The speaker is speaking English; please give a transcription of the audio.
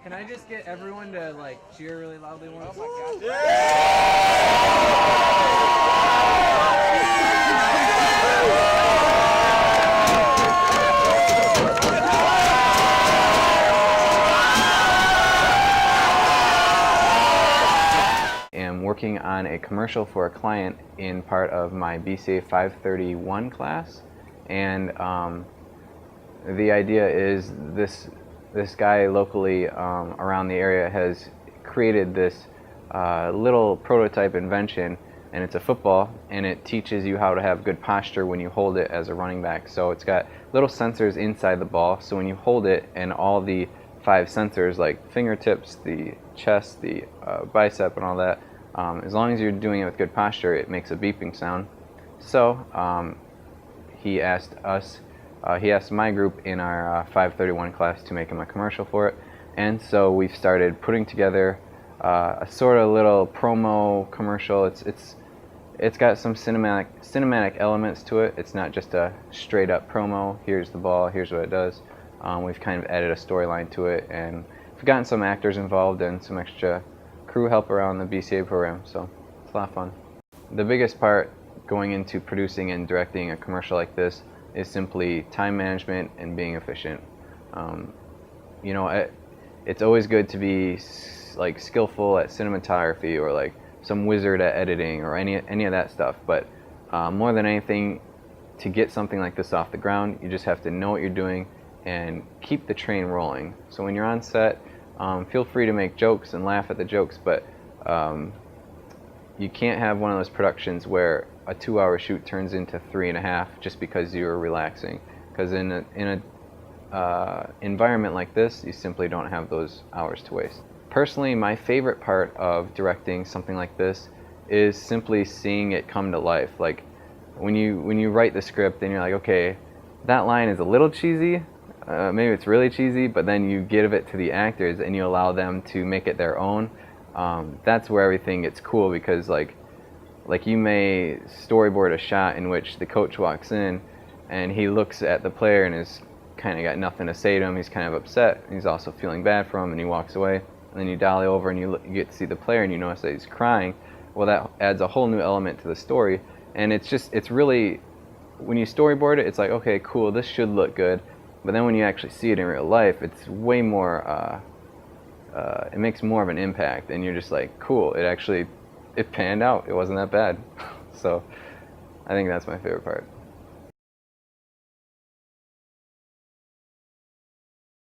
Can I just get everyone to like cheer really loudly once? Oh my I'm working on a commercial for a client in part of my BCA 531 class, and the idea is this guy locally around the area has created this little prototype invention, and it's a football, and it teaches you how to have good posture when you hold it as a running back. So it's got little sensors inside the ball, so when you hold it, and all the 5 sensors like fingertips, the chest, the bicep, and all that, as long as you're doing it with good posture, it makes a beeping sound. So he asked my group in our 531 class to make him a commercial for it, and so we've started putting together a sort of little promo commercial. It's got some cinematic elements to it. It's not just a straight up promo. Here's the ball. Here's what it does. We've kind of added a storyline to it, and we've gotten some actors involved and some extra crew help around the BCA program. So it's a lot of fun. The biggest part going into producing and directing a commercial like this is simply time management and being efficient. You know, it's always good to be like skillful at cinematography or like some wizard at editing or any of that stuff, but more than anything, to get something like this off the ground, you just have to know what you're doing and keep the train rolling. So when you're on set, feel free to make jokes and laugh at the jokes, but you can't have one of those productions where a 2-hour shoot turns into 3.5 just because you're relaxing. Because in a environment like this, you simply don't have those hours to waste. Personally, my favorite part of directing something like this is simply seeing it come to life. Like when you write the script and you're like, okay, that line is a little cheesy, maybe it's really cheesy, but then you give it to the actors and you allow them to make it their own. That's where everything gets cool, because like you may storyboard a shot in which the coach walks in and he looks at the player and is kind of got nothing to say to him. He's kind of upset, and he's also feeling bad for him, and he walks away. And then you dolly over and you get to see the player and you notice that he's crying. Well, that adds a whole new element to the story, and it's really, when you storyboard it, it's like, okay, cool, this should look good. But then when you actually see it in real life, it's way more, it makes more of an impact, and you're just like, cool, it panned out, it wasn't that bad. So I think that's my favorite part.